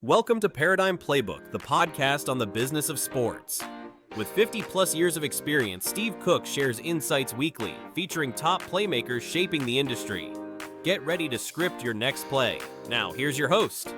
Welcome to Paradigm Playbook, the podcast on the business of sports. With 50 plus years of experience, Steve Cook shares insights weekly, featuring top playmakers shaping the industry. Get ready to script your next play. Now, here's your host.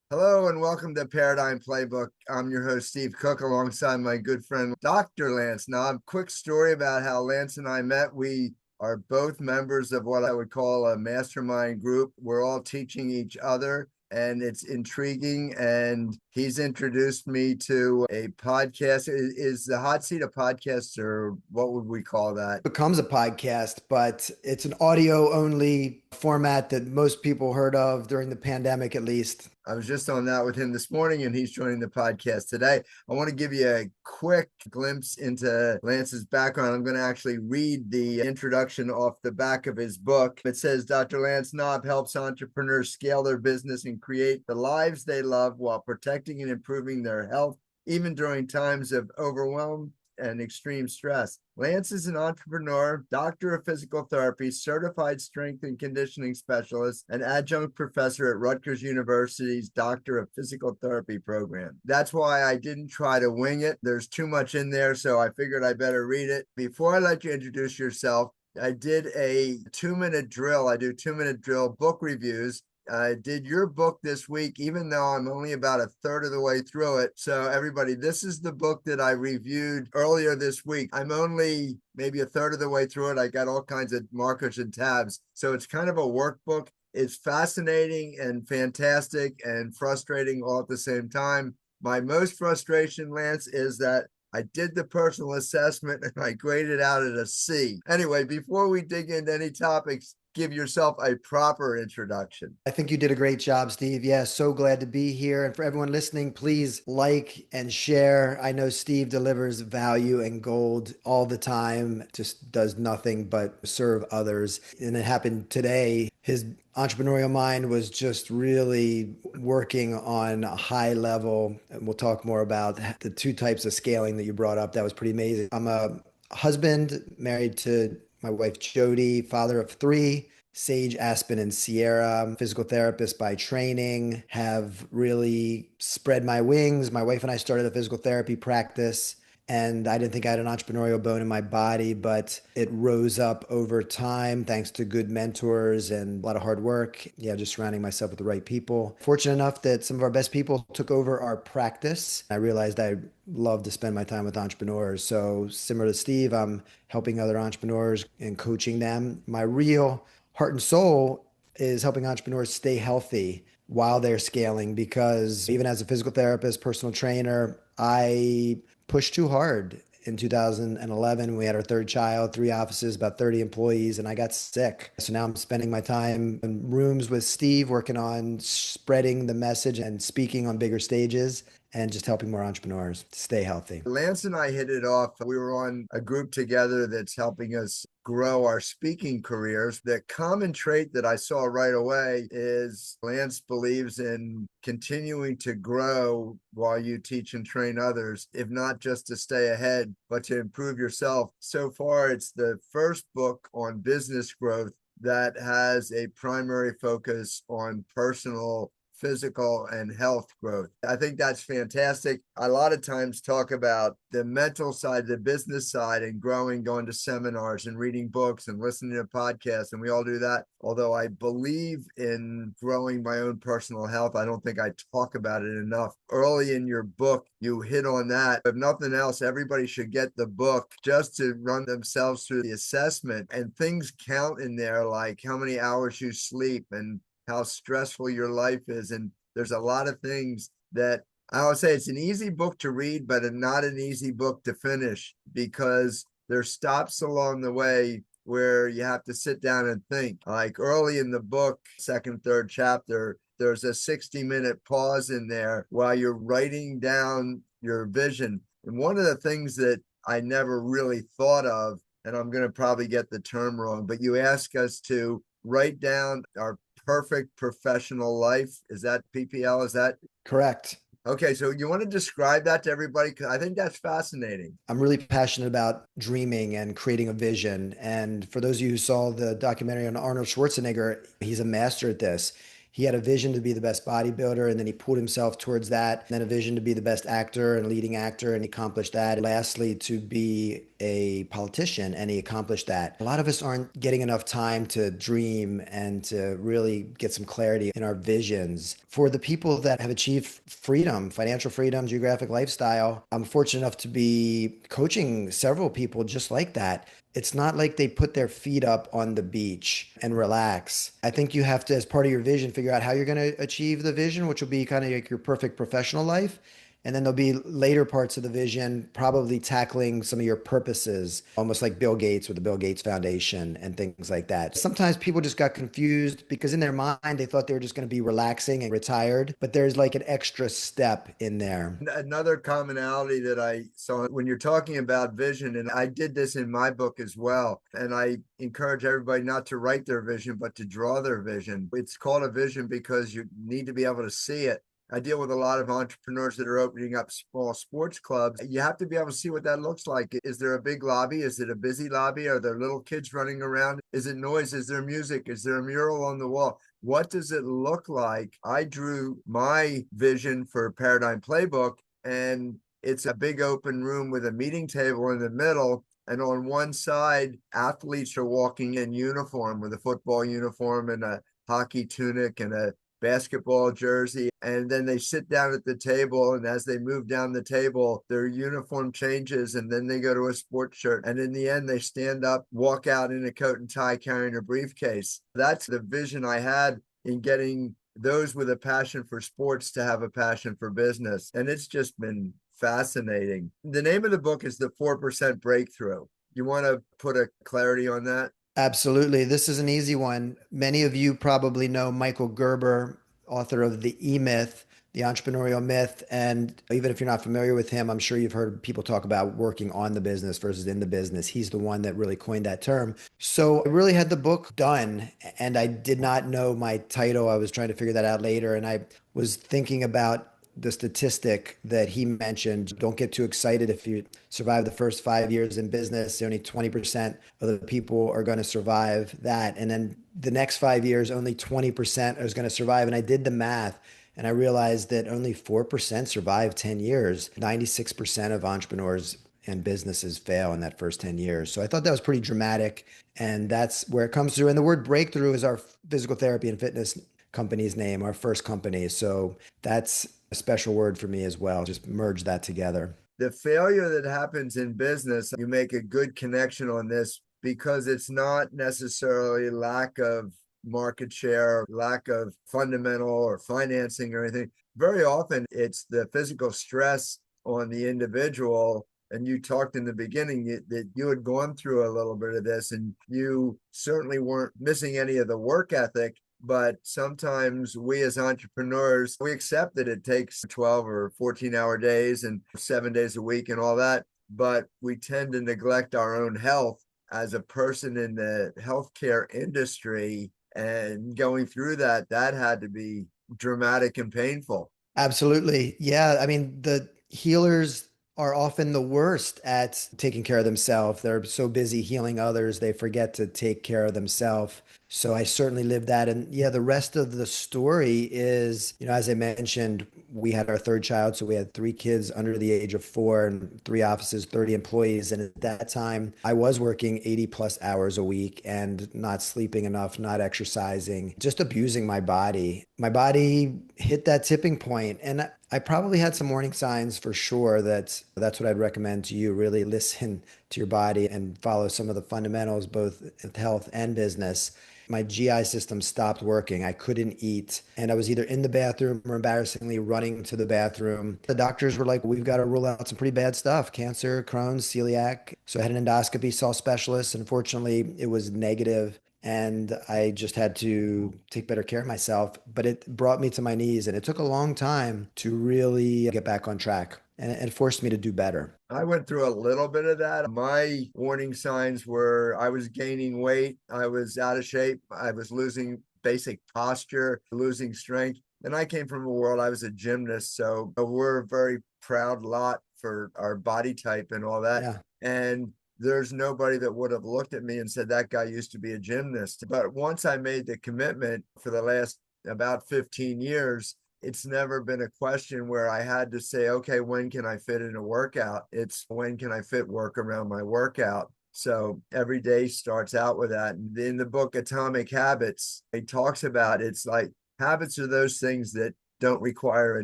Hello and welcome to Paradigm Playbook. I'm your host, Steve Cook, alongside my good friend, Dr. Lance Knaub. Quick story about how Lance and I met. We are both members of what I would call a mastermind group. We're all teaching each other, and it's intriguing. And he's introduced me to a podcast. Is the Hot Seat a podcast, or what would we call that? Becomes a podcast, but it's an audio only format that most people heard of during the pandemic, at least. I was just on that with him this morning, and he's joining the podcast today. I want to give you a quick glimpse into Lance's background. I'm going to actually read the introduction off the back of his book. It says, Dr. Lance Knaub helps entrepreneurs scale their business and create the lives they love while protecting and improving their health, even during times of overwhelm and extreme stress. Lance is an entrepreneur, doctor of physical therapy, certified strength and conditioning specialist, and adjunct professor at Rutgers University's Doctor of Physical Therapy program. That's why I didn't try to wing it. There's too much in there, so I figured I better read it. Before I let you introduce yourself, I did a 2-minute drill. I do 2-minute drill book reviews. I did your book this week, even though I'm only about a third of the way through it. So everybody, this is the book that I reviewed earlier this week. I'm only maybe a third of the way through it. I got all kinds of markers and tabs. So it's kind of a workbook. It's fascinating and fantastic and frustrating all at the same time. My most frustration, Lance, is that I did the personal assessment and I graded out at a C. Anyway, before we dig into any topics, give yourself a proper introduction. I think you did a great job, Steve. Yeah, so glad to be here. And for everyone listening, please like and share. I know Steve delivers value and gold all the time, just does nothing but serve others. And it happened today. His entrepreneurial mind was just really working on a high level. And we'll talk more about the two types of scaling that you brought up. That was pretty amazing. I'm a husband, married to my wife, Jody, father of 3, Sage, Aspen, and Sierra. I'm a physical therapist by training, have really spread my wings. My wife and I started a physical therapy practice, and I didn't think I had an entrepreneurial bone in my body, but it rose up over time thanks to good mentors and a lot of hard work. Yeah, just surrounding myself with the right people. Fortunate enough that some of our best people took over our practice. I realized I love to spend my time with entrepreneurs. So similar to Steve, I'm helping other entrepreneurs and coaching them. My real heart and soul is helping entrepreneurs stay healthy while they're scaling, because even as a physical therapist, personal trainer, I pushed too hard. In 2011, we had our 3rd child, 3 offices, about 30 employees, and I got sick. So now I'm spending my time in rooms with Steve, working on spreading the message and speaking on bigger stages, and just helping more entrepreneurs stay healthy. Lance and I hit it off. We were on a group together that's helping us grow our speaking careers. The common trait that I saw right away is Lance believes in continuing to grow while you teach and train others, if not just to stay ahead, but to improve yourself. So far, it's the first book on business growth that has a primary focus on personal, physical, and health growth. I think that's fantastic. A lot of times talk about the mental side, the business side, and growing, going to seminars and reading books and listening to podcasts, and we all do that. Although I believe in growing my own personal health, I don't think I talk about it enough. Early in your book, you hit on that. If nothing else, everybody should get the book just to run themselves through the assessment, and things count in there, like how many hours you sleep and how stressful your life is. And there's a lot of things that I would say it's an easy book to read, but not an easy book to finish, because there's stops along the way where you have to sit down and think. Like early in the book, 2nd, 3rd chapter, there's a 60-minute pause in there while you're writing down your vision. And one of the things that I never really thought of, and I'm going to probably get the term wrong, but you ask us to write down our perfect professional life. Is that PPL? Is that correct? Okay, so you want to describe that to everybody? Because I think that's fascinating. I'm really passionate about dreaming and creating a vision. And for those of you who saw the documentary on Arnold Schwarzenegger, he's a master at this. He had a vision to be the best bodybuilder, and then he pulled himself towards that. And then a vision to be the best actor and leading actor, and he accomplished that. Lastly, to be a politician, and he accomplished that. A lot of us aren't getting enough time to dream and to really get some clarity in our visions. For the people that have achieved freedom, financial freedom, geographic lifestyle, I'm fortunate enough to be coaching several people just like that. It's not like they put their feet up on the beach and relax. I think you have to, as part of your vision, figure out how you're going to achieve the vision, which will be kind of like your perfect professional life. And then there'll be later parts of the vision, probably tackling some of your purposes, almost like Bill Gates with the Bill Gates Foundation and things like that. Sometimes people just got confused because in their mind, they thought they were just going to be relaxing and retired, but there's like an extra step in there. Another commonality that I saw when you're talking about vision, and I did this in my book as well, and I encourage everybody not to write their vision, but to draw their vision. It's called a vision because you need to be able to see it. I deal with a lot of entrepreneurs that are opening up small sports clubs. You have to be able to see what that looks like. Is there a big lobby? Is it a busy lobby? Are there little kids running around? Is it noise? Is there music? Is there a mural on the wall? What does it look like? I drew my vision for Paradigm Playbook, and it's a big open room with a meeting table in the middle. And on one side, athletes are walking in uniform with a football uniform and a hockey tunic and a basketball jersey, and then they sit down at the table, and as they move down the table their uniform changes, and then they go to a sports shirt, and in the end they stand up, walk out in a coat and tie carrying a briefcase. That's the vision I had in getting those with a passion for sports to have a passion for business, and it's just been fascinating. The name of the book is The 4% Breakthrough. You want to put a clarity on that? Absolutely. This is an easy one. Many of you probably know Michael Gerber, author of The E-Myth, The Entrepreneurial Myth. And even if you're not familiar with him, I'm sure you've heard people talk about working on the business versus in the business. He's the one that really coined that term. So I really had the book done, and I did not know my title. I was trying to figure that out later. And I was thinking about the statistic that he mentioned. Don't get too excited if you survive the first 5 years in business. Only 20% of the people are going to survive that. And then the next 5 years, only 20% is going to survive. And I did the math, and I realized that only 4% survive 10 years. 96% of entrepreneurs and businesses fail in that first 10 years. So I thought that was pretty dramatic. And that's where it comes through. And the word breakthrough is our physical therapy and fitness company's name, our first company. So that's a special word for me as well. Just merge that together. The failure that happens in business, you make a good connection on this because it's not necessarily lack of market share, lack of fundamental or financing or anything. Very often it's the physical stress on the individual. And you talked in the beginning that you had gone through a little bit of this, and you certainly weren't missing any of the work ethic. But sometimes we as entrepreneurs, we accept that it takes 12 or 14-hour days and 7 days a week and all that. But we tend to neglect our own health as a person in the healthcare industry. And going through that had to be dramatic and painful. Absolutely. Yeah. I mean, the healers are often the worst at taking care of themselves. They're so busy healing others, they forget to take care of themselves. So I certainly lived that. And yeah, the rest of the story is, as I mentioned, we had our third child. So we had 3 kids under the age of 4 and 3 offices, 30 employees. And at that time, I was working 80 plus hours a week and not sleeping enough, not exercising, just abusing my body. My body hit that tipping point, and I probably had some warning signs for sure. That's what I'd recommend to you. Really listen to your body and follow some of the fundamentals, both in health and business. My GI system stopped working. I couldn't eat. And I was either in the bathroom or embarrassingly running to the bathroom. The doctors were like, we've got to rule out some pretty bad stuff: cancer, Crohn's, celiac. So I had an endoscopy, saw specialists. Unfortunately, it was negative. And I just had to take better care of myself. But it brought me to my knees, and it took a long time to really get back on track. And it forced me to do better. I went through a little bit of that. My warning signs were I was gaining weight, I was out of shape, I was losing basic posture, losing strength. And I came from a world, I was a gymnast. So we're a very proud lot for our body type and all that. Yeah. And there's nobody that would have looked at me and said, that guy used to be a gymnast. But once I made the commitment for the last about 15 years, it's never been a question where I had to say, okay, when can I fit in a workout? It's when can I fit work around my workout? So every day starts out with that. And in the book, Atomic Habits, it talks about it's like habits are those things that don't require a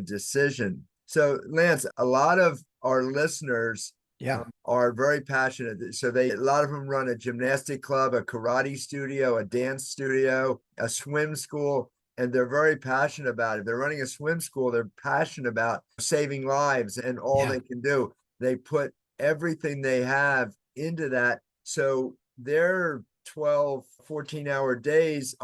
decision. So, Lance, a lot of our listeners are very passionate. So a lot of them run a gymnastic club, a karate studio, a dance studio, a swim school, and they're very passionate about it. They're running a swim school. They're passionate about saving lives and all they can do. They put everything they have into that. So their 12, 14-hour days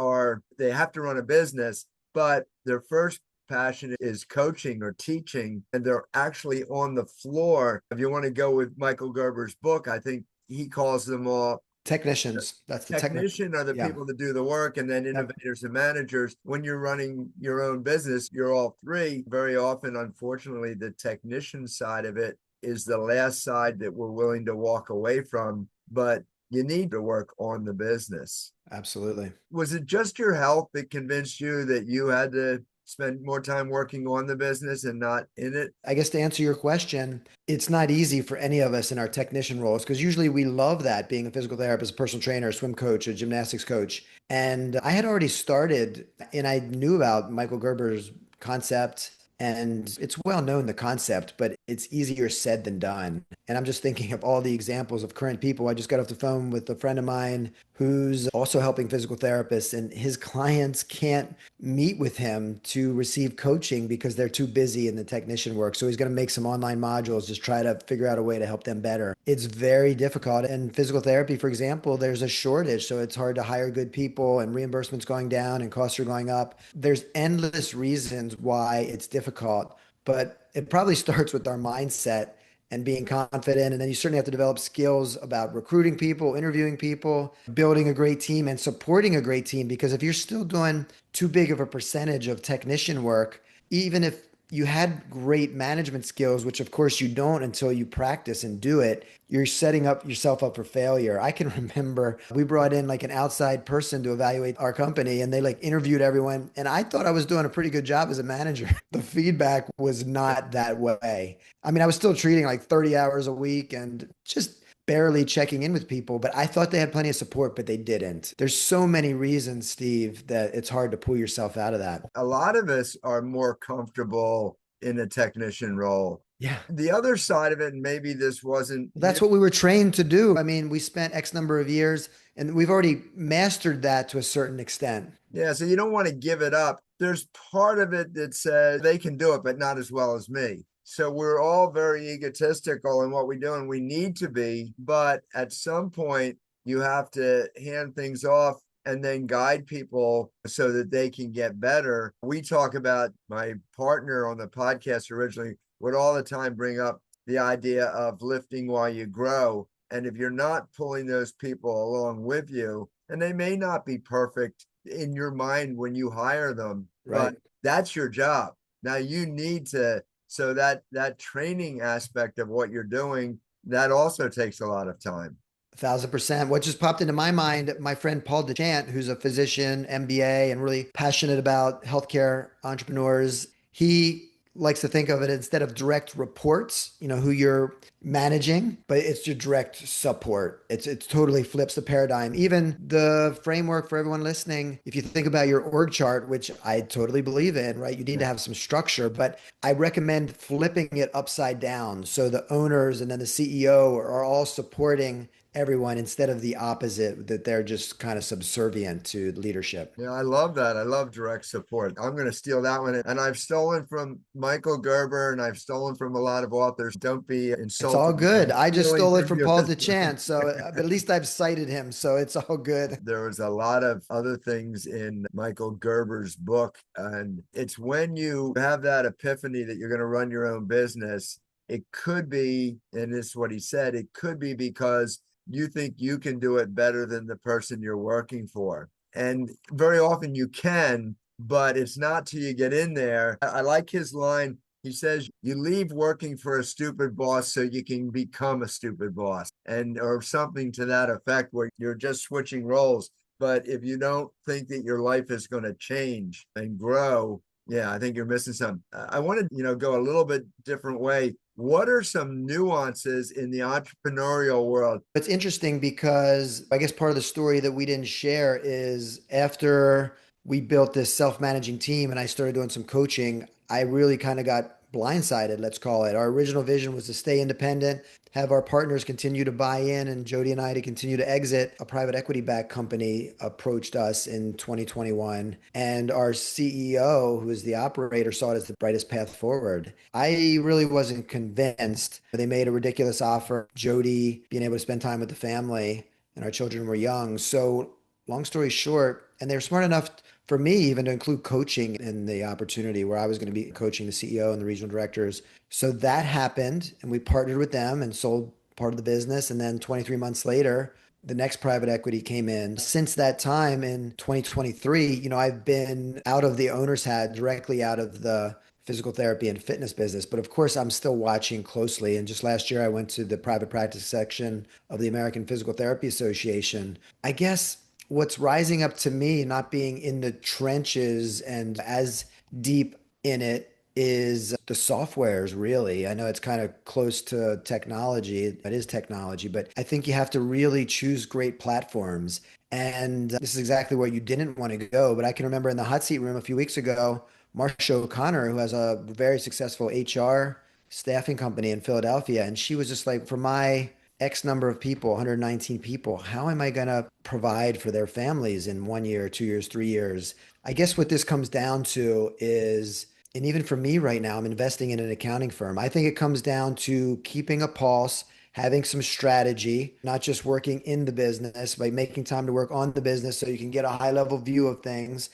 they have to run a business, but their first passion is coaching or teaching, and they're actually on the floor. If you want to go with Michael Gerber's book, I think he calls them all technicians. That's the technician are the people that do the work, and then innovators and managers. When you're running your own business, you're all three. Very often, unfortunately, the technician side of it is the last side that we're willing to walk away from, but you need to work on the business. Absolutely. Was it just your health that convinced you that you had to spend more time working on the business and not in it? I guess to answer your question, it's not easy for any of us in our technician roles, because usually we love that, being a physical therapist, a personal trainer, a swim coach, a gymnastics coach. And I had already started, and I knew about Michael Gerber's concept. And it's well known, the concept, but it's easier said than done. And I'm just thinking of all the examples of current people. I just got off the phone with a friend of mine who's also helping physical therapists, and his clients can't meet with him to receive coaching because they're too busy in the technician work. So he's going to make some online modules, just try to figure out a way to help them better. It's very difficult. And physical therapy, for example, there's a shortage. So it's hard to hire good people, and reimbursements going down and costs are going up. There's endless reasons why it's difficult, but it probably starts with our mindset and being confident. And then you certainly have to develop skills about recruiting people, interviewing people, building a great team, and supporting a great team. Because if you're still doing too big of a percentage of technician work, even if you had great management skills, which of course you don't until you practice and do it, you're setting up yourself up for failure. I can remember we brought in like an outside person to evaluate our company, and they like interviewed everyone. And I thought I was doing a pretty good job as a manager. The feedback was not that way. I mean, I was still treating like 30 hours a week and just barely checking in with people, but I thought they had plenty of support, but they didn't. There's so many reasons, Steve, that it's hard to pull yourself out of that. A lot of us are more comfortable in a technician role. Yeah. The other side of it, and maybe this wasn't. That's what we were trained to do. I mean, we spent X number of years, and we've already mastered that to a certain extent. Yeah. So you don't want to give it up. There's part of it that says they can do it, but not as well as me. So we're all very egotistical in what we do, and we need to be. But at some point, you have to hand things off and then guide people so that they can get better. We talk about, my partner on the podcast originally would all the time bring up the idea of lifting while you grow. And if you're not pulling those people along with you, and they may not be perfect in your mind when you hire them, right, but that's your job. Now you need to. So that training aspect of what you're doing, that also takes a lot of time. 1,000%. What just popped into my mind, my friend Paul DeChant, who's a physician, MBA, and really passionate about healthcare entrepreneurs, he likes to think of it instead of direct reports, who you're managing, but it's your direct support. It totally flips the paradigm. Even the framework for everyone listening, if you think about your org chart, which I totally believe in, right? You need to have some structure, but I recommend flipping it upside down. So the owners and then the CEO are all supporting everyone instead of the opposite, that they're just kind of subservient to leadership. Yeah, I love that. I love direct support. I'm going to steal that one. And I've stolen from Michael Gerber, and I've stolen from a lot of authors. Don't be insulted. It's all good. I just stole it from Paul DeChant. So at least I've cited him. So it's all good. There was a lot of other things in Michael Gerber's book. And it's when you have that epiphany that you're going to run your own business, it could be, and this is what he said, it could be because you think you can do it better than the person you're working for. And very often you can, but it's not till you get in there. I like his line. He says, you leave working for a stupid boss so you can become a stupid boss, or something to that effect, where you're just switching roles. But if you don't think that your life is going to change and grow, yeah, I think you're missing something. I want to, go a little bit different way. What are some nuances in the entrepreneurial world? It's interesting because I guess part of the story that we didn't share is after we built this self-managing team and I started doing some coaching, I really kind of got blindsided, let's call it. Our original vision was to stay independent, have our partners continue to buy in, and Jody and I to continue to exit. A private equity backed company approached us in 2021, and our CEO, who is the operator, saw it as the brightest path forward. I really wasn't convinced. They made a ridiculous offer. Jody being able to spend time with the family, and our children were young. So, long story short, and they were smart enough for me even to include coaching in the opportunity where I was going to be coaching the CEO and the regional directors. So that happened, and we partnered with them and sold part of the business. And then 23 months later, the next private equity came in. Since that time in 2023, I've been out of the owner's hat, directly out of the physical therapy and fitness business. But of course, I'm still watching closely. And just last year, I went to the private practice section of the American Physical Therapy Association. I guess what's rising up to me, not being in the trenches and as deep in it, is the softwares, really. I know it's kind of close to technology. It is technology, but I think you have to really choose great platforms. And this is exactly where you didn't want to go. But I can remember in the hot seat room a few weeks ago, Marsha O'Connor, who has a very successful HR staffing company in Philadelphia, and she was just like, for my X number of people, 119 people, how am I going to provide for their families in 1 year, 2 years, 3 years? I guess what this comes down to is, and even for me right now, I'm investing in an accounting firm. I think it comes down to keeping a pulse, having some strategy, not just working in the business, but making time to work on the business so you can get a high level view of things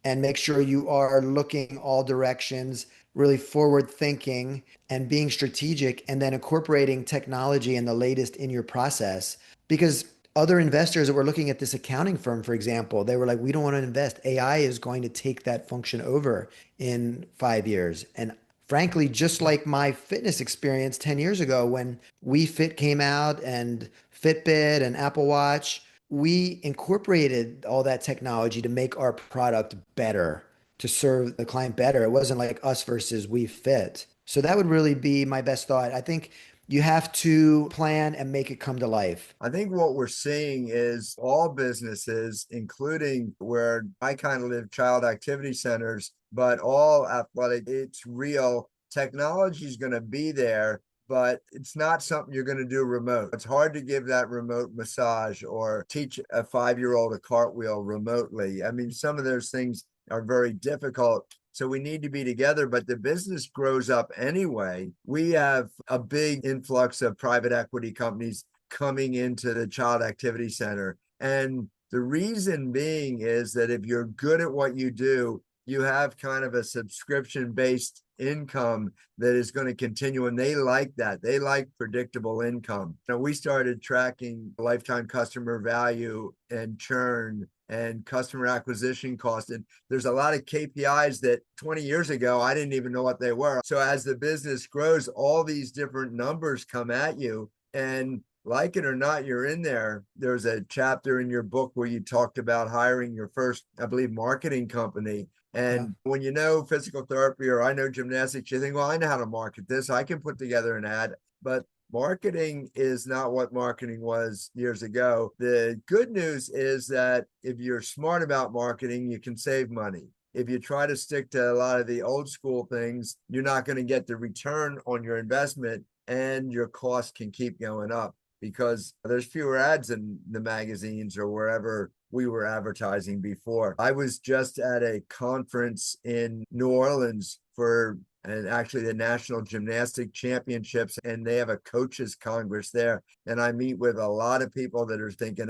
and make sure you are looking all directions, really forward thinking and being strategic, and then incorporating technology and the latest in your process. Because other investors that were looking at this accounting firm, for example, they were like, we don't want to invest. AI is going to take that function over in 5 years. And frankly, just like my fitness experience 10 years ago when We Fit came out and Fitbit and Apple Watch, we incorporated all that technology to make our product better, to serve the client better. It wasn't like us versus We Fit. So that would really be my best thought. I think you have to plan and make it come to life. I think what we're seeing is all businesses, including where I kind of live, child activity centers, but all athletic, it's real. Technology is going to be there, but it's not something you're going to do remote. It's hard to give that remote massage or teach a 5-year-old a cartwheel remotely. I mean, some of those things are very difficult. So we need to be together, but the business grows up anyway. We have a big influx of private equity companies coming into the child activity center. And the reason being is that if you're good at what you do, you have kind of a subscription-based income that is going to continue. And they like that. They like predictable income. Now, we started tracking lifetime customer value and churn and customer acquisition cost. And there's a lot of KPIs that 20 years ago, I didn't even know what they were. So as the business grows, all these different numbers come at you. And like it or not, you're in there. There's a chapter in your book where you talked about hiring your first, I believe, marketing company. And when you know physical therapy or I know gymnastics, you think, well, I know how to market this. I can put together an ad. But marketing is not what marketing was years ago. The good news is that if you're smart about marketing, you can save money. If you try to stick to a lot of the old school things, you're not going to get the return on your investment and your cost can keep going up because there's fewer ads in the magazines or wherever we were advertising before. I was just at a conference in New Orleans and actually the National Gymnastic Championships, and they have a coaches congress there. And I meet with a lot of people that are thinking,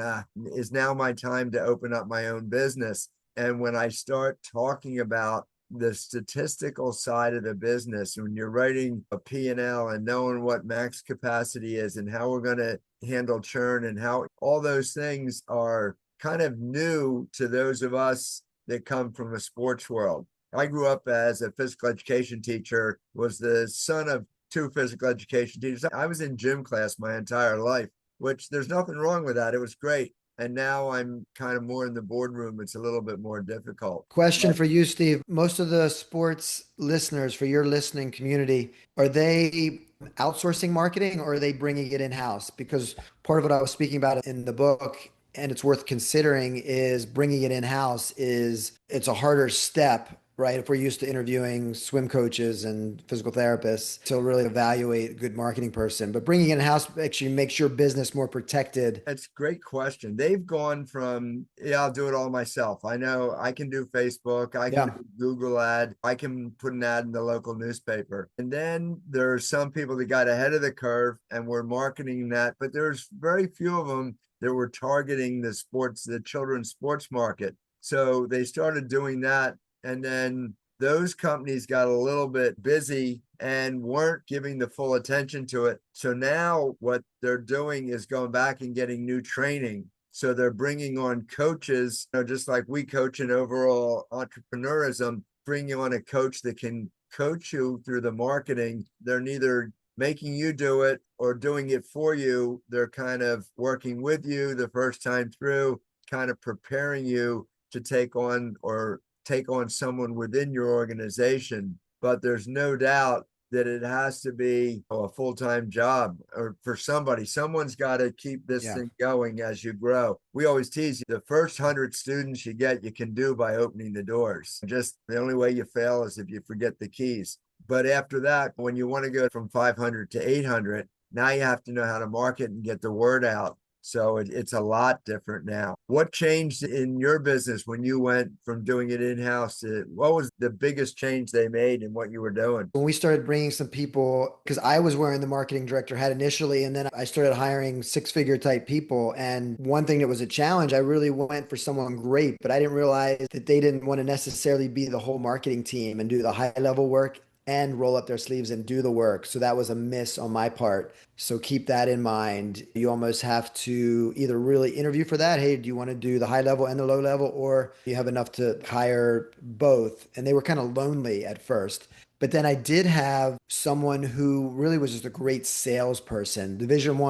is now my time to open up my own business? And when I start talking about the statistical side of the business, when you're writing a P&L and knowing what max capacity is and how we're going to handle churn and how all those things are kind of new to those of us that come from a sports world. I grew up as a physical education teacher, was the son of 2 physical education teachers. I was in gym class my entire life, which there's nothing wrong with that. It was great. And now I'm kind of more in the boardroom. It's a little bit more difficult. Question for you, Steve. Most of the sports listeners for your listening community, are they outsourcing marketing or are they bringing it in-house? Because part of what I was speaking about in the book, and it's worth considering, is bringing it in-house is it's a harder step, right? If we're used to interviewing swim coaches and physical therapists to really evaluate a good marketing person, but bringing it in-house actually makes your business more protected. That's a great question. They've gone from, yeah, I'll do it all myself. I know I can do Facebook, I can Yeah. do Google ad, I can put an ad in the local newspaper. And then there are some people that got ahead of the curve and were marketing that, but there's very few of them that were targeting the children's sports market. So they started doing that. And then those companies got a little bit busy and weren't giving the full attention to it. So now what they're doing is going back and getting new training. So they're bringing on coaches, just like we coach in overall entrepreneurism, bringing on a coach that can coach you through the marketing. They're neither making you do it or doing it for you. They're kind of working with you the first time through, kind of preparing you to take on someone within your organization. But there's no doubt that it has to be a full-time job or for somebody. Someone's got to keep this thing going as you grow. We always tease you, the first 100 students you get, you can do by opening the doors. Just the only way you fail is if you forget the keys. But after that, when you want to go from 500 to 800, now you have to know how to market and get the word out. So it's a lot different now. What changed in your business when you went from doing it in-house? What was the biggest change they made in what you were doing? When we started bringing some people, because I was wearing the marketing director hat initially, and then I started hiring six-figure type people. And one thing that was a challenge, I really went for someone great, but I didn't realize that they didn't want to necessarily be the whole marketing team and do the high-level work and roll up their sleeves and do the work. So that was a miss on my part. So keep that in mind. You almost have to either really interview for that. Hey, do you want to do the high level and the low level? Or you have enough to hire both? And they were kind of lonely at first. But then I did have someone who really was just a great salesperson,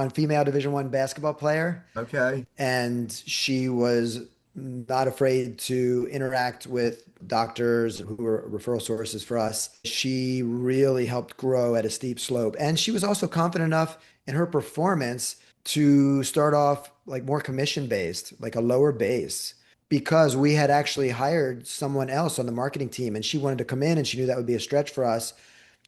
female Division 1 basketball player. Okay. And she was not afraid to interact with doctors who were referral sources for us. She really helped grow at a steep slope. And she was also confident enough in her performance to start off like more commission based, like a lower base, because we had actually hired someone else on the marketing team and she wanted to come in and she knew that would be a stretch for us.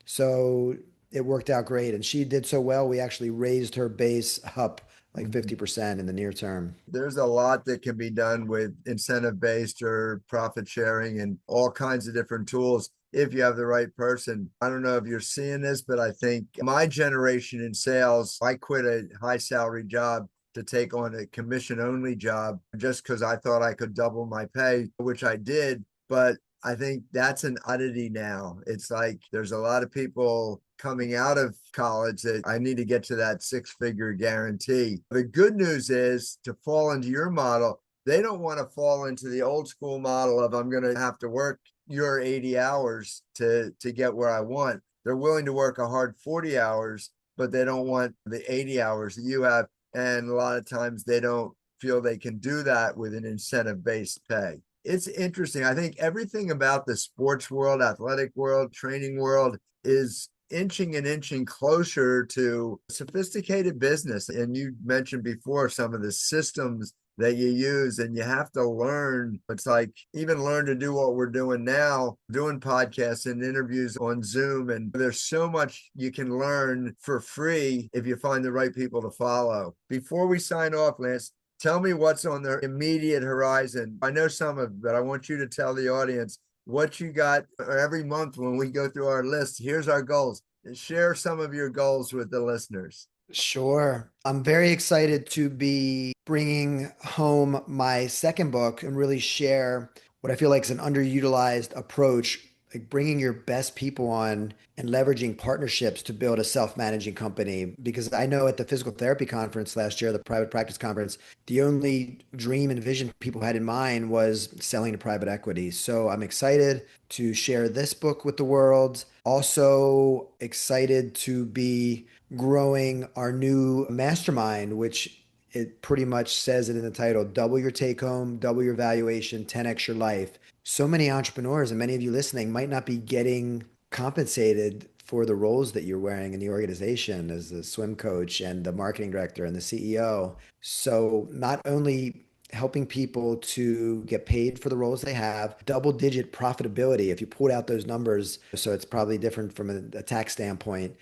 So it worked out great. And she did so well, we actually raised her base up like 50% in the near term. There's a lot that can be done with incentive-based or profit sharing and all kinds of different tools if you have the right person. I don't know if you're seeing this, but I think my generation in sales, I quit a high salary job to take on a commission only job just because I thought I could double my pay, which I did. But I think that's an oddity now. It's like there's a lot of people coming out of college that I need to get to that six-figure guarantee. The good news is to fall into your model, they don't want to fall into the old school model of I'm going to have to work your 80 hours to get where I want. They're willing to work a hard 40 hours, but they don't want the 80 hours that you have. And a lot of times they don't feel they can do that with an incentive-based pay. It's interesting. I think everything about the sports world, athletic world, training world is inching closer to sophisticated business. And you mentioned before some of the systems that you use and you have to learn. It's like even learn to do what we're doing now, doing podcasts and interviews on Zoom. And there's so much you can learn for free if you find the right people to follow. Before we sign off, Lance, tell me what's on the immediate horizon. I know some of it, but I want you to tell the audience what you got every month when we go through our list. Here's our goals. Share some of your goals with the listeners. Sure. I'm very excited to be bringing home my second book and really share what I feel like is an underutilized approach, like bringing your best people on and leveraging partnerships to build a self-managing company. Because I know at the physical therapy conference last year, the private practice conference, the only dream and vision people had in mind was selling to private equity. So I'm excited to share this book with the world. Also excited to be growing our new mastermind, which it pretty much says it in the title, double your take home, double your valuation, 10x your life. So many entrepreneurs and many of you listening might not be getting compensated for the roles that you're wearing in the organization as the swim coach and the marketing director and the CEO. So not only helping people to get paid for the roles they have, double digit profitability. If you pulled out those numbers, so it's probably different from a tax standpoint,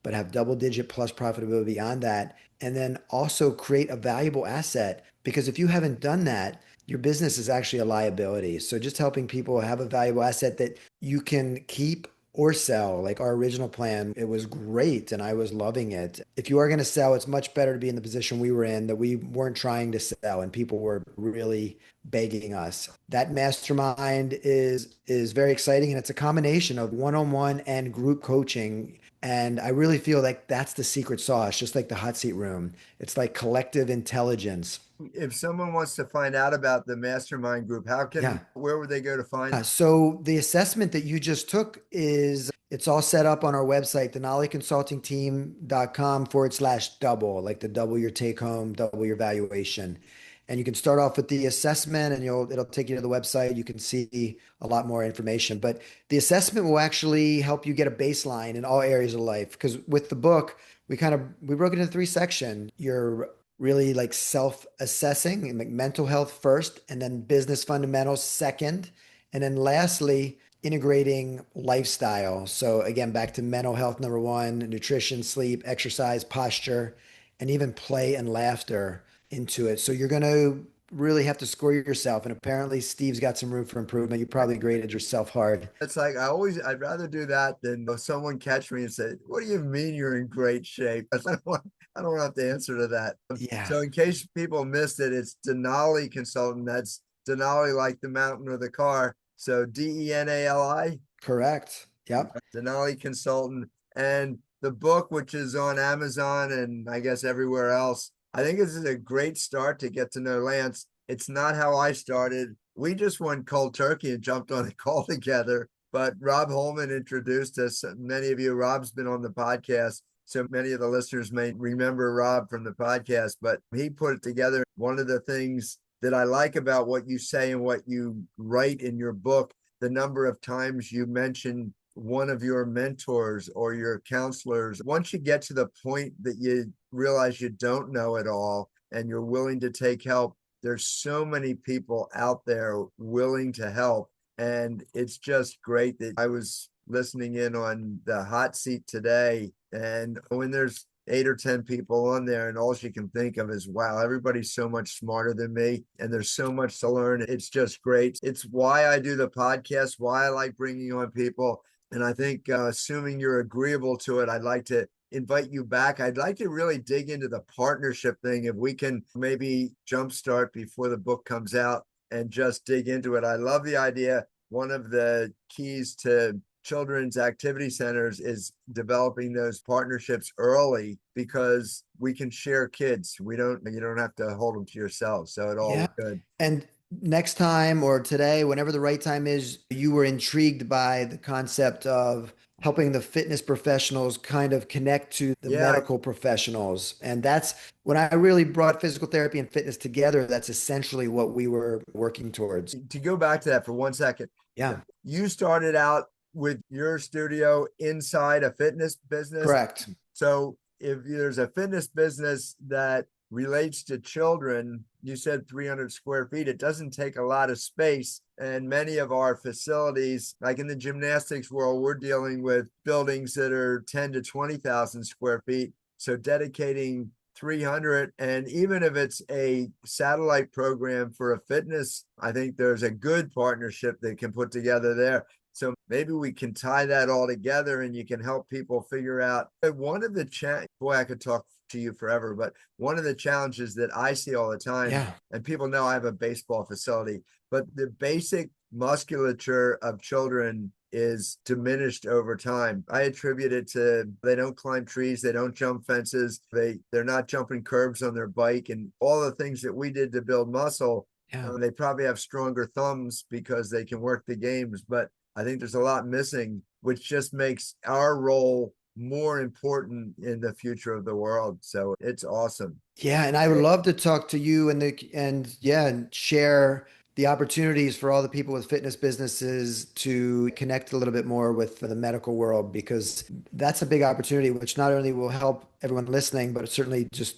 but have double digit plus profitability beyond that. And then also create a valuable asset, because if you haven't done that, your business is actually a liability. So just helping people have a valuable asset that you can keep or sell. Like our original plan, it was great and I was loving it. If you are going to sell, it's much better to be in the position we were in, that we weren't trying to sell and people were really begging us. That mastermind is very exciting, and it's a combination of one-on-one and group coaching. And I really feel like that's the secret sauce, just like the hot seat room. It's like collective intelligence. If someone wants to find out about the mastermind group, Yeah. where would they go to find? So the assessment that you just took it's all set up on our website, denaliconsultingteam.com/double, like the double your take home, double your valuation. And you can start off with the assessment and it'll take you to the website. You can see a lot more information, but the assessment will actually help you get a baseline in all areas of life. Because with the book, we broke it into three sections. Your really like self-assessing and like mental health first, and then business fundamentals second, and then lastly integrating lifestyle. So again, back to mental health number one, nutrition, sleep, exercise, posture, and even play and laughter into it. So you're going to really have to score yourself, and apparently Steve's got some room for improvement. You probably graded yourself hard. It's like I'd rather do that than someone catch me and say, "What do you mean you're in great shape?" I don't have to answer to that. Yeah, So in case people missed it, it's Denali Consultant. That's Denali like the mountain or the car. So Denali, correct. Yep. Denali Consultant. And the book, which is on Amazon and I guess everywhere else, I think this is a great start to get to know Lance. It's not how I started. We just went cold turkey and jumped on the call together. But Rob Holman introduced us. Many of you, Rob's been on the podcast, so many of the listeners may remember Rob from the podcast, but he put it together. One of the things that I like about what you say and what you write in your book, the number of times you mention one of your mentors or your counselors. Once you get to the point that you realize you don't know it all and you're willing to take help, there's so many people out there willing to help. And it's just great that I was listening in on the hot seat today. And when there's 8 or 10 people on there and all you can think of is, wow, everybody's so much smarter than me and there's so much to learn. It's just great. It's why I do the podcast, why I like bringing on people. And I think assuming you're agreeable to it, I'd like to invite you back. I'd like to really dig into the partnership thing. If we can maybe jumpstart before the book comes out and just dig into it. I love the idea. One of the keys to children's activity centers is developing those partnerships early, because we can share kids. You don't have to hold them to yourself. So it all good. And next time or today, whenever the right time is, you were intrigued by the concept of helping the fitness professionals kind of connect to the medical professionals. And that's when I really brought physical therapy and fitness together. That's essentially what we were working towards. To go back to that for 1 second. Yeah. You started out with your studio inside a fitness business. Correct. So if there's a fitness business that relates to children, you said 300 square feet, it doesn't take a lot of space. And many of our facilities, like in the gymnastics world, we're dealing with buildings that are 10 to 20,000 square feet. So dedicating 300, and even if it's a satellite program for a fitness, I think there's a good partnership that can put together there. So maybe we can tie that all together and you can help people figure out. One of the boy, I could talk to you forever, but one of the challenges that I see all the time, and people know I have a baseball facility, but the basic musculature of children is diminished over time. I attribute it to they don't climb trees, they don't jump fences, they're not jumping curbs on their bike, and all the things that we did to build muscle. They probably have stronger thumbs because they can work the games, but I think there's a lot missing, which just makes our role more important in the future of the world. So it's awesome. Yeah, and I would love to talk to you and share the opportunities for all the people with fitness businesses to connect a little bit more with the medical world, because that's a big opportunity, which not only will help everyone listening, but certainly just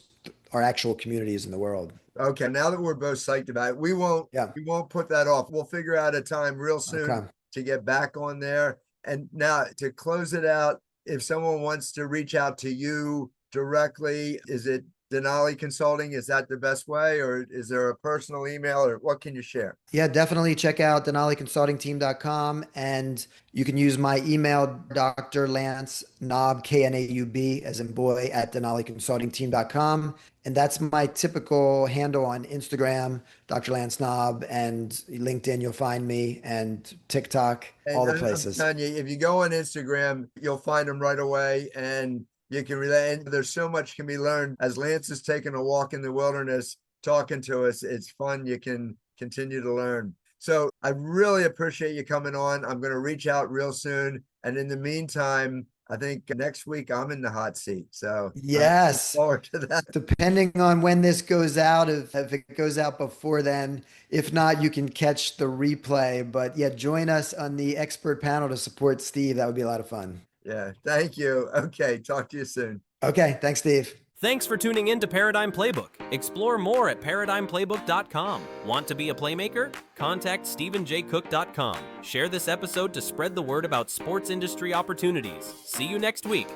our actual communities in the world. Okay, now that we're both psyched about it, we won't Yeah. we won't put that off. We'll figure out a time real soon Okay. to get back on there. And now to close it out, if someone wants to reach out to you directly, is it Denali Consulting? Is that the best way, or is there a personal email, or what can you share? Yeah, definitely check out denaliconsultingteam.com, and you can use my email, Dr. Lance Knaub, Knaub, as in boy, at denaliconsultingteam.com. And that's my typical handle on Instagram, Dr. Lance Knaub, and LinkedIn, you'll find me, and TikTok, all And the I'm places. telling you, if you go on Instagram, you'll find them right away, and you can relate. And there's so much can be learned as Lance is taking a walk in the wilderness, talking to us. It's fun. You can continue to learn. So I really appreciate you coming on. I'm going to reach out real soon. And in the meantime, I think next week I'm in the hot seat. So I look Yes. forward to that. Depending on when this goes out, if it goes out before then, if not, you can catch the replay. But yeah, join us on the expert panel to support Steve. That would be a lot of fun. Yeah. Thank you. Okay. Talk to you soon. Okay. Thanks, Steve. Thanks for tuning in to Paradigm Playbook. Explore more at ParadigmPlaybook.com. Want to be a playmaker? Contact StephenJCook.com. Share this episode to spread the word about sports industry opportunities. See you next week.